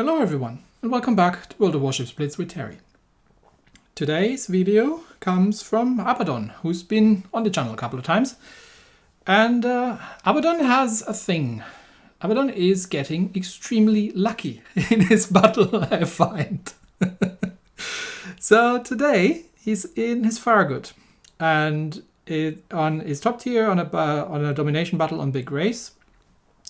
Hello everyone, and welcome back to World of Warships Blitz with Terry. Today's video comes from Abaddon, who's been on the channel a couple of times. And Abaddon has a thing. Abaddon is getting extremely lucky in his battle, I find. So today he's in his Farragut, and on his top tier on a domination battle on Big Race,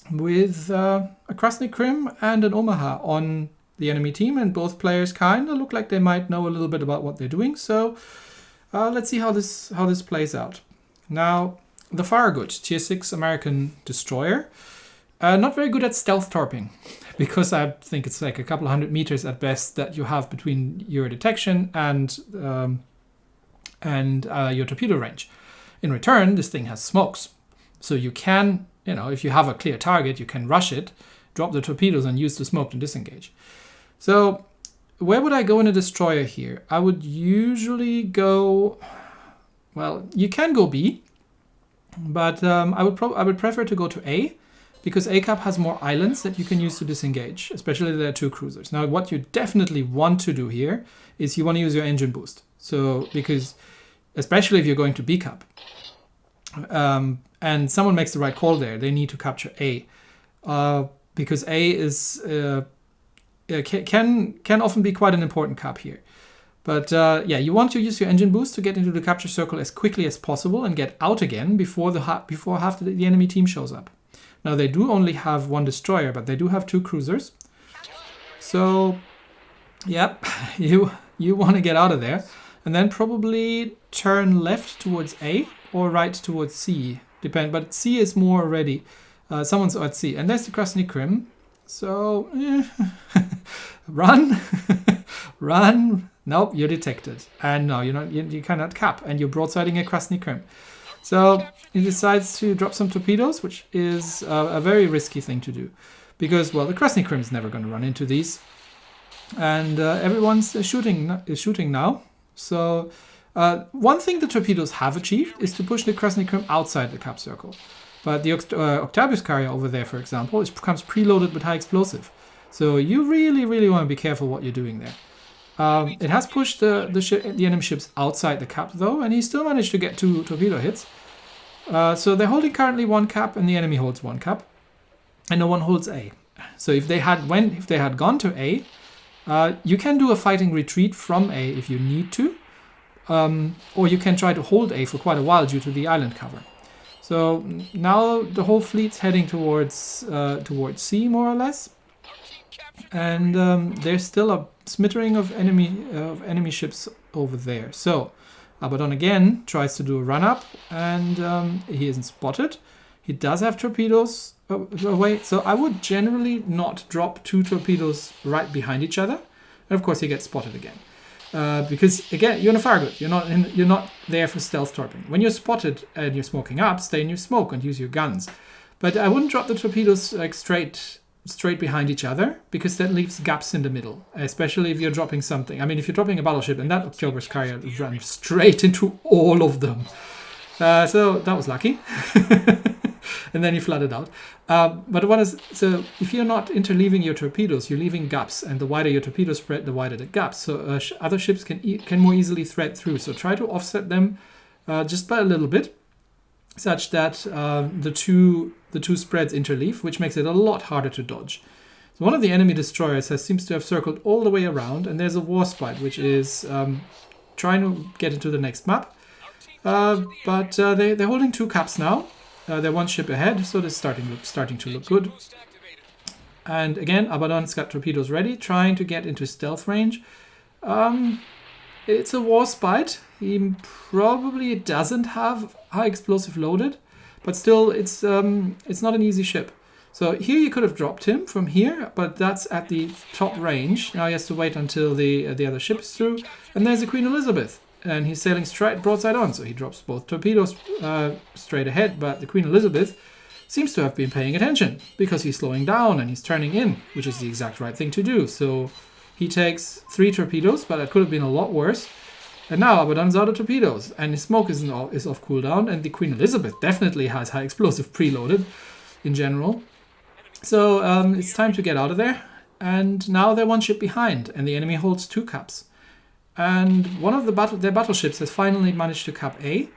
with a Krasny Krim and an Omaha on the enemy team, and both players kind of look like they might know a little bit about what they're doing. So let's see how this plays out. Now, the Farragut, tier 6 American destroyer, not very good at stealth torping, because I think it's like a couple 100 meters at best that you have between your detection and your torpedo range. In return, this thing has smokes, so you can, if you have a clear target, you can rush it, drop the torpedoes, and use the smoke to disengage. So where would I go in a destroyer here? I would usually go, well, you can go B, but I would prefer to go to A, because A cap has more islands that you can use to disengage, especially if there are two cruisers. Now, what you definitely want to do here is you want to use your engine boost. So, because especially if you're going to B cap, and someone makes the right call there, they need to capture A, because A is can often be quite an important cap here. But yeah, you want to use your engine boost to get into the capture circle as quickly as possible and get out again before half the enemy team shows up. Now, they do only have one destroyer, but they do have two cruisers. So, yep, you want to get out of there, and then probably turn left towards A or right towards C. But C is more ready. Someone's at C, and there's the Krasny Krim. So run, run. Nope, you're detected, and no, you're not. You cannot cap, and you're broadsiding a Krasny Krim. So he decides to drop some torpedoes, which is a very risky thing to do, because, well, the Krasny Krim is never going to run into these, and everyone's shooting now. So one thing the torpedoes have achieved is to push the Krasny Krim outside the cap circle. But the Octavius carrier over there, for example, comes preloaded with high explosive. So you really, really want to be careful what you're doing there. It has pushed the enemy ships outside the cap, though, and he still managed to get 2 torpedo hits. So they're holding currently 1 cap, and the enemy holds 1 cap, and no one holds A. So if they had gone to A, you can do a fighting retreat from A if you need to, or you can try to hold A for quite a while due to the island cover. So now the whole fleet's heading towards C, more or less, and there's still a smattering of enemy ships over there. So Abaddon again tries to do a run up, and he isn't spotted. He does have torpedoes away, so I would generally not drop 2 torpedoes right behind each other. And of course, he gets spotted again. Because again, you're in a Farragut. You're not there for stealth torping. When you're spotted and you're smoking up, stay in your smoke and use your guns. But I wouldn't drop the torpedoes like straight behind each other, because that leaves gaps in the middle, especially if you're dropping something. I mean, if you're dropping a battleship, and that October's carrier ran straight into all of them. So that was lucky. And then he flooded out. So if you're not interleaving your torpedoes, you're leaving gaps, and the wider your torpedo spread, the wider the gaps. So other ships can more easily thread through. So try to offset them just by a little bit, such that the two spreads interleave, which makes it a lot harder to dodge. So one of the enemy destroyers seems to have circled all the way around, and there's a Warspite, which is trying to get into the next map. But they're holding 2 caps now. They're 1 ship ahead, so they're starting to look good. And again, Abaddon's got torpedoes ready, trying to get into stealth range. It's a Warspite. He probably doesn't have high explosive loaded, but still, it's not an easy ship. So here you could have dropped him from here, but that's at the top range. Now he has to wait until the other ship is through. And there's the Queen Elizabeth, and he's sailing straight broadside on. So he drops both torpedoes straight ahead, but the Queen Elizabeth seems to have been paying attention, because he's slowing down and he's turning in, which is the exact right thing to do. So he takes 3 torpedoes, but that could have been a lot worse. And now Abaddon's out of torpedoes, and his smoke is off cooldown, and the Queen Elizabeth definitely has high explosive preloaded in general. So it's time to get out of there. and now they're one ship behind, and the enemy holds 2 caps. And one of their battleships has finally managed to cap A.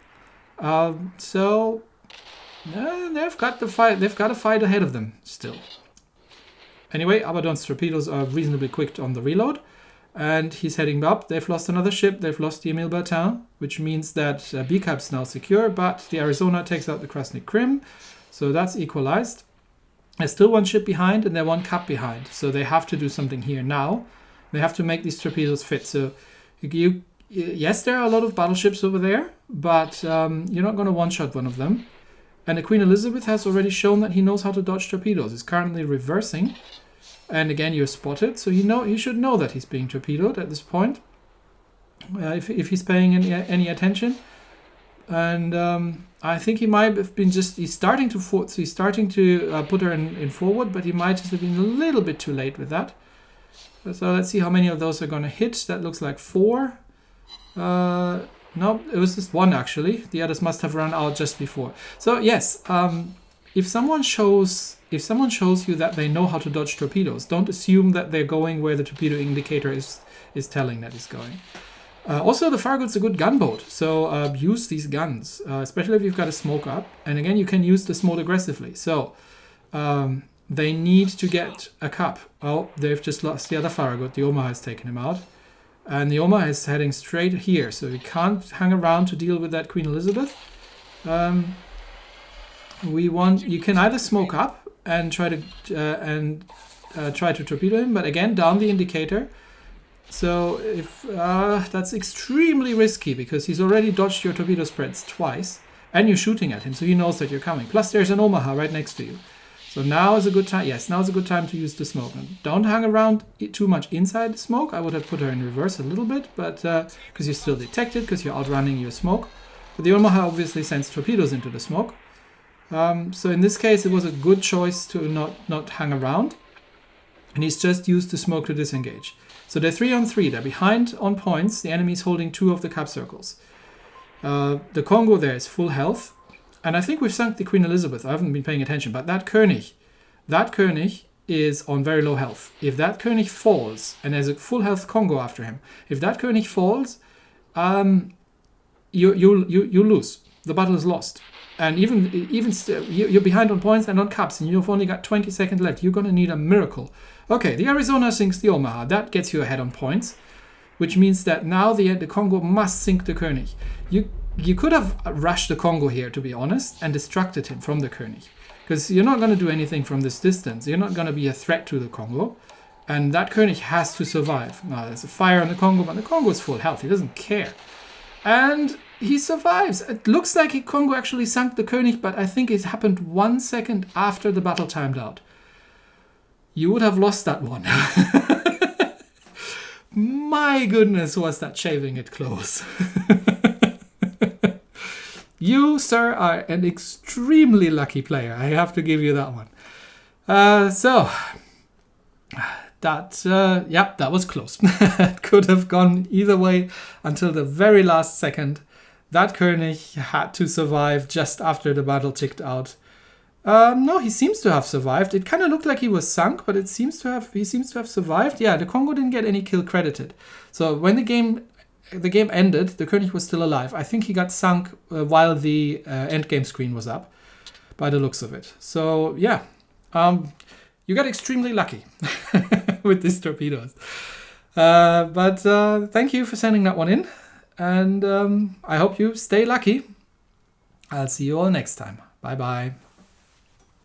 So they've got a fight ahead of them still. Anyway, Abaddon's torpedoes are reasonably quick on the reload, and he's heading up. They've lost another ship. They've lost the Emile Bertin, which means that B cap's now secure, but the Arizona takes out the Krasny Krim, so that's equalized. They're still one ship behind, and they're 1 cap behind, so they have to do something here now. They have to make these torpedoes fit. So yes, there are a lot of battleships over there, but you're not going to one-shot one of them. And the Queen Elizabeth has already shown that he knows how to dodge torpedoes. He's currently reversing. And again, you're spotted, so you should know that he's being torpedoed at this point, if he's paying any attention. And I think he might have been he's starting to put her in forward, but he might just have been a little bit too late with that. So let's see how many of those are going to hit. That looks like 4. No, it was just 1 actually. The others must have run out just before. So yes, if someone shows you that they know how to dodge torpedoes, don't assume that they're going where the torpedo indicator is telling that it's going. Also, the Farragut's a good gunboat, so use these guns, especially if you've got a smoke up. And again, you can use this mode aggressively. So they need to get a cap. Oh, they've just lost the other Farragut. The Omaha has taken him out. And the Omaha is heading straight here, so you can't hang around to deal with that Queen Elizabeth. You can either smoke up and try to torpedo him, but again, down the indicator. So if that's extremely risky because he's already dodged your torpedo spreads twice, and you're shooting at him, so he knows that you're coming. Plus, there's an Omaha right next to you. So now is a good time. Yes, now is a good time to use the smoke. And don't hang around too much inside the smoke. I would have put her in reverse a little bit, but because you're still detected, because you're outrunning your smoke. But the Omaha obviously sends torpedoes into the smoke. So in this case, it was a good choice to not hang around. And he's just used the smoke to disengage. So they're 3-on-3. They're behind on points. The enemy's holding 2 of the cap circles. The Congo there is full health. And I think we've sunk the Queen Elizabeth. I haven't been paying attention. But that König is on very low health. If that König falls, and there's a full health Congo after him, if that König falls, you lose. The battle is lost. And even still, you're behind on points and on caps, and you've only got 20 seconds left. You're going to need a miracle. Okay, the Arizona sinks the Omaha. That gets you ahead on points, which means that now the Congo must sink the König. You could have rushed the Congo here, to be honest, and distracted him from the König. Because you're not going to do anything from this distance. You're not going to be a threat to the Congo. And that König has to survive. Now, there's a fire on the Congo, but the Congo is full health. He doesn't care. And he survives. It looks like Congo actually sunk the König, but I think it happened 1 second after the battle timed out. You would have lost that one. My goodness, was that shaving it close. You, sir, are an extremely lucky player. I have to give you that one. That was close. It could have gone either way until the very last second. That König had to survive just after the battle ticked out. No, he seems to have survived. It kind of looked like he was sunk, but he seems to have survived. Yeah, the Congo didn't get any kill credited. So when the game ended, the König was still alive. I think he got sunk while the endgame screen was up, by the looks of it. So yeah, you got extremely lucky with these torpedoes. But thank you for sending that one in, and I hope you stay lucky. I'll see you all next time. Bye bye.